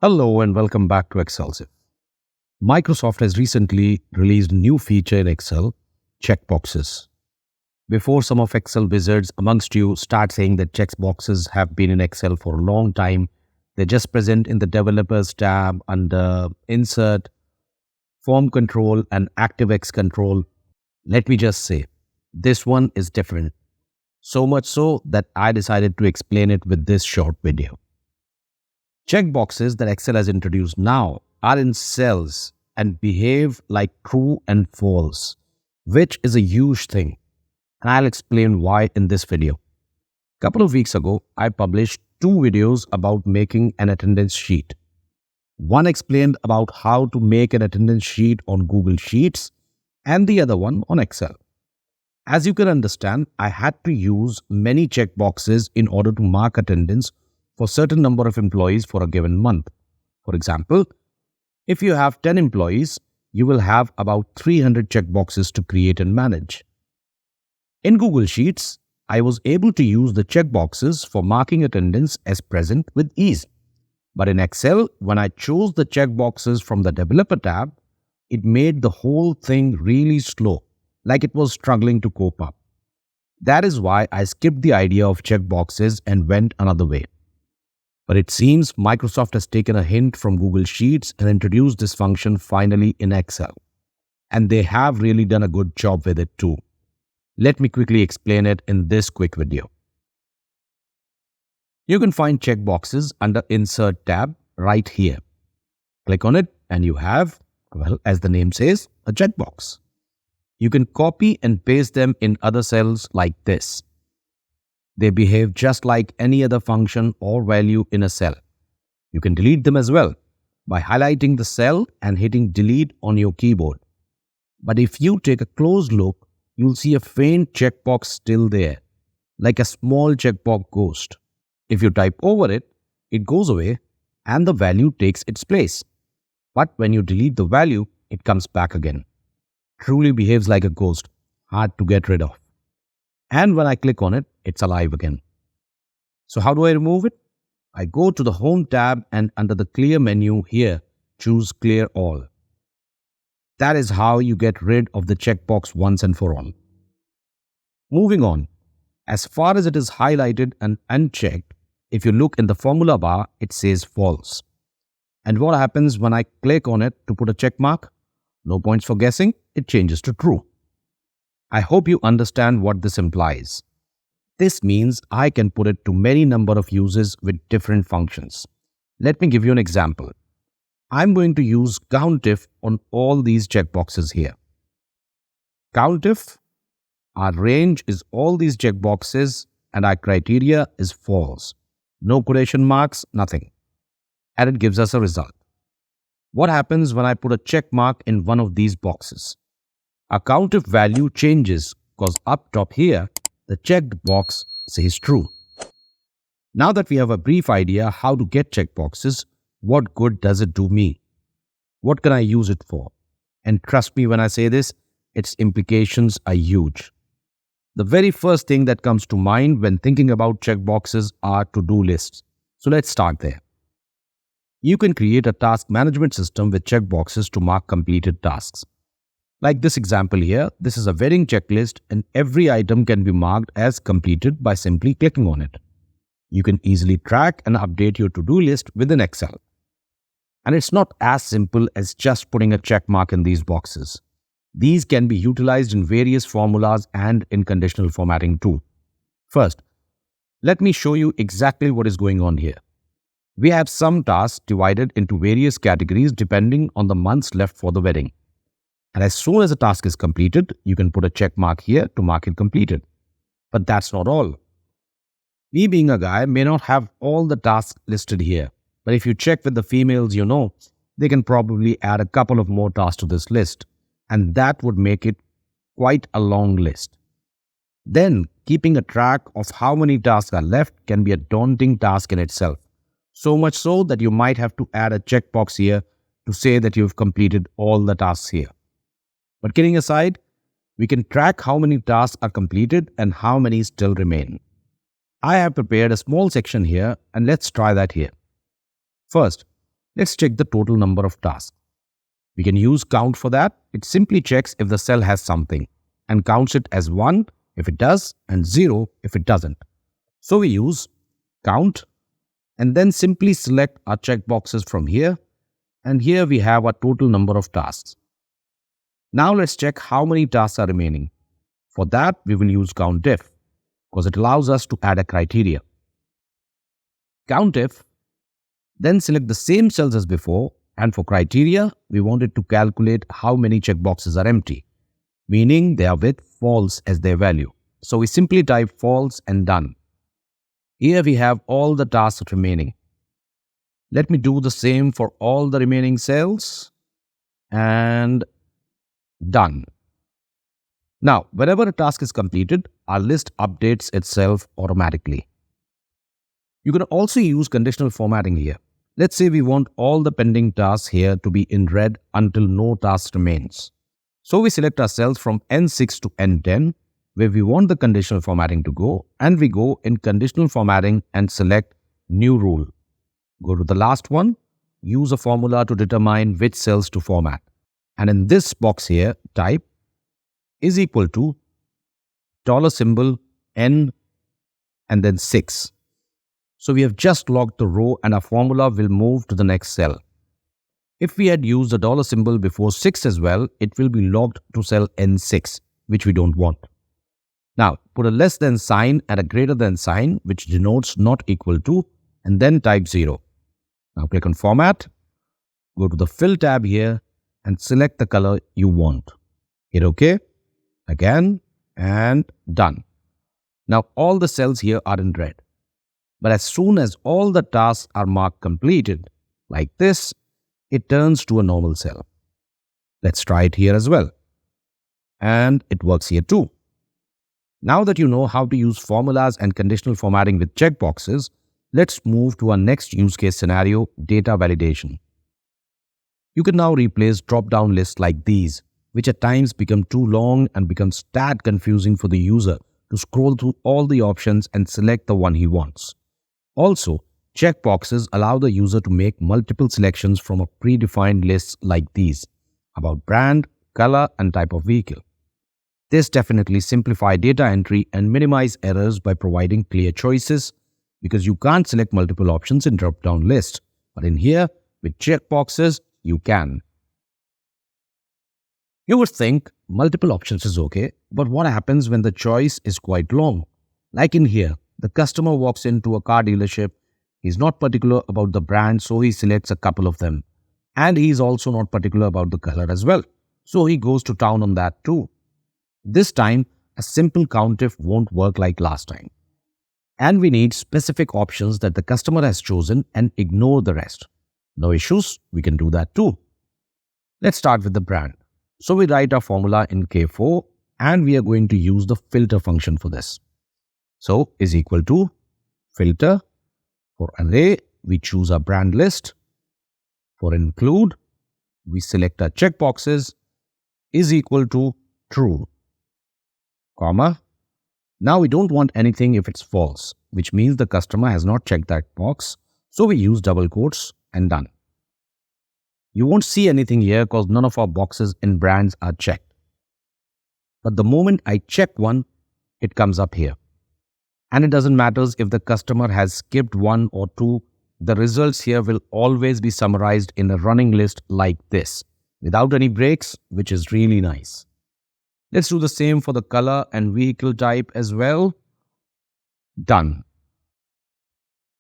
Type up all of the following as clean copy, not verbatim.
Hello and welcome back to Excelsive. Microsoft has recently released a new feature in Excel, checkboxes. Before some of Excel wizards amongst you start saying that checkboxes have been in Excel for a long time, they're just present in the Developers tab under Insert, Form Control and ActiveX Control. Let me just say, this one is different. So much so that I decided to explain it with this short video. Checkboxes that Excel has introduced now are in cells and behave like true and false, which is a huge thing. And I'll explain why in this video. A couple of weeks ago, I published two videos about making an attendance sheet. One explained about how to make an attendance sheet on Google Sheets and the other one on Excel. As you can understand, I had to use many checkboxes in order to mark attendance for certain number of employees for a given month. For example, if you have 10 employees, you will have about 300 checkboxes to create and manage. In Google Sheets, I was able to use the checkboxes for marking attendance as present with ease. But in Excel, when I chose the checkboxes from the Developer tab, it made the whole thing really slow, like it was struggling to cope up. That is why I skipped the idea of checkboxes and went another way. But it seems Microsoft has taken a hint from Google Sheets and introduced this function finally in Excel. And they have really done a good job with it too. Let me quickly explain it in this quick video. You can find checkboxes under Insert tab right here. Click on it and you have, well, as the name says, a checkbox. You can copy and paste them in other cells like this. They behave just like any other function or value in a cell. You can delete them as well by highlighting the cell and hitting delete on your keyboard. But if you take a close look, you'll see a faint checkbox still there, like a small checkbox ghost. If you type over it, it goes away and the value takes its place. But when you delete the value, it comes back again. Truly behaves like a ghost, hard to get rid of. And when I click on it, it's alive again. So how do I remove it? I go to the Home tab and under the Clear menu here, choose Clear All. That is how you get rid of the checkbox once and for all. Moving on, as far as it is highlighted and unchecked, if you look in the formula bar, it says false. And what happens when I click on it to put a check mark? No points for guessing, it changes to true. I hope you understand what this implies. This means I can put it to many number of uses with different functions. Let me give you an example. I'm going to use COUNTIF on all these checkboxes here. COUNTIF, our range is all these checkboxes and our criteria is false. No quotation marks, nothing. And it gives us a result. What happens when I put a check mark in one of these boxes? Our COUNTIF value changes because up top here, the checked box says true. Now that we have a brief idea how to get checkboxes, what good does it do me? What can I use it for? And trust me when I say this, its implications are huge. The very first thing that comes to mind when thinking about checkboxes are to-do lists. So let's start there. You can create a task management system with checkboxes to mark completed tasks. Like this example here, this is a wedding checklist and every item can be marked as completed by simply clicking on it. You can easily track and update your to-do list within Excel. And it's not as simple as just putting a check mark in these boxes. These can be utilized in various formulas and in conditional formatting too. First, let me show you exactly what is going on here. We have some tasks divided into various categories depending on the months left for the wedding. And as soon as a task is completed, you can put a check mark here to mark it completed. But that's not all. Me being a guy may not have all the tasks listed here. But if you check with the females you know, they can probably add a couple of more tasks to this list. And that would make it quite a long list. Then, keeping a track of how many tasks are left can be a daunting task in itself. So much so that you might have to add a checkbox here to say that you've completed all the tasks here. But kidding aside, we can track how many tasks are completed and how many still remain. I have prepared a small section here and let's try that here. First, Let's check the total number of tasks. We can use count for that. It simply checks if the cell has something and counts it as 1 if it does and 0 if it doesn't. So we use count and then simply select our checkboxes from here, and here we have our total number of tasks. Now let's check how many tasks are remaining. For that, we will use COUNTIF because it allows us to add a criteria. COUNTIF, then select the same cells as before, and for criteria, we want it to calculate how many checkboxes are empty, meaning they are with false as their value. So we simply type false and done. Here we have all the tasks remaining. Let me do the same for all the remaining cells and done. Now, whenever a task is completed, our list updates itself automatically. You can also use conditional formatting here. Let's say we want all the pending tasks here to be in red until no task remains. So we select our cells from N6 to N10, where we want the conditional formatting to go, and we go in conditional formatting and select new rule. Go to the last one, use a formula to determine which cells to format. And in this box here, type is equal to $symbol N and then 6. So we have just logged the row and our formula will move to the next cell. If we had used the $symbol before 6 as well, it will be logged to cell N6, which we don't want. Now, put a less than sign and a greater than sign, which denotes not equal to, and then type 0. Now click on Format, go to the Fill tab here, and select the color you want. Hit OK, again, and done. Now all the cells here are in red. But as soon as all the tasks are marked completed, like this, it turns to a normal cell. Let's try it here as well. And it works here too. Now that you know how to use formulas and conditional formatting with checkboxes, let's move to our next use case scenario, data validation. You can now replace drop-down lists like these, which at times become too long and becomes tad confusing for the user to scroll through all the options and select the one he wants. Also, checkboxes allow the user to make multiple selections from a predefined list like these about brand, color, and type of vehicle. This definitely simplifies data entry and minimize errors by providing clear choices because you can't select multiple options in drop-down list. But in here, with checkboxes, you can. You would think multiple options is okay, but what happens when the choice is quite long? Like in here, the customer walks into a car dealership. He's not particular about the brand, so he selects a couple of them. And he's also not particular about the color as well. So he goes to town on that too. This time, a simple COUNTIF won't work like last time. And we need specific options that the customer has chosen and ignore the rest. No issues, we can do that too. Let's start with the brand. So we write our formula in K4 and we are going to use the filter function for this. So is equal to filter. For array, we choose our brand list. For include, we select our checkboxes is equal to true, comma. Now we don't want anything if it's false, which means the customer has not checked that box. So we use double quotes and done. You won't see anything here because none of our boxes in brands are checked. But the moment I check one, it comes up here. And it doesn't matter if the customer has skipped one or two, the results here will always be summarized in a running list like this, without any breaks, which is really nice. Let's do the same for the color and vehicle type as well. Done.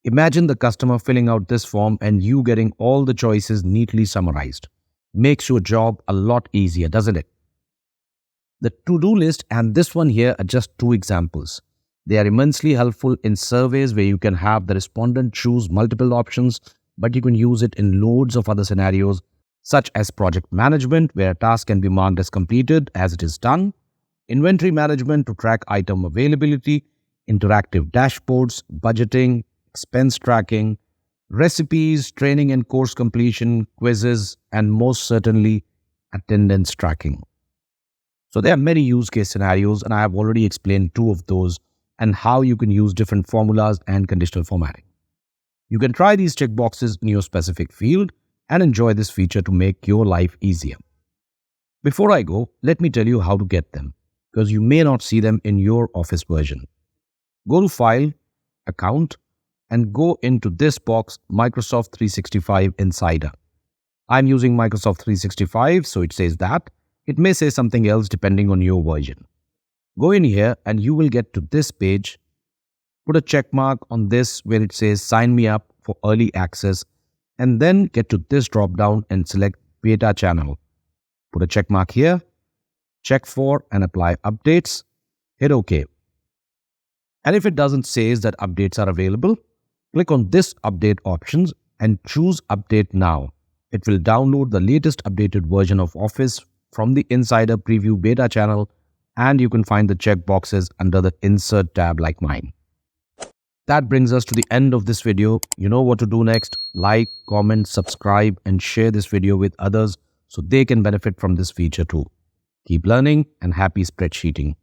Imagine the customer filling out this form and you getting all the choices neatly summarized. Makes your job a lot easier, doesn't it? The to-do list and this one here are just two examples. They are immensely helpful in surveys where you can have the respondent choose multiple options, but you can use it in loads of other scenarios, such as project management, where a task can be marked as completed as it is done, inventory management to track item availability, interactive dashboards, budgeting, expense tracking, recipes, training and course completion, quizzes, and most certainly attendance tracking. So there are many use case scenarios and I have already explained two of those and how you can use different formulas and conditional formatting. You can try these checkboxes in your specific field and enjoy this feature to make your life easier. Before I go, let me tell you how to get them, because you may not see them in your Office version. Go to File, Account, and go into this box, Microsoft 365 Insider. I'm using Microsoft 365, so it says that. It may say something else depending on your version. Go in here and you will get to this page. Put a check mark on this where it says sign me up for early access, and then get to this drop down and select beta channel. Put a check mark here, check for and apply updates, hit OK. And if it doesn't say that updates are available, click on this update options and choose update now. It will download the latest updated version of Office from the Insider Preview beta channel, and you can find the checkboxes under the Insert tab like mine. That brings us to the end of this video. You know what to do next. Like, comment, subscribe, and share this video with others so they can benefit from this feature too. Keep learning and happy spreadsheeting.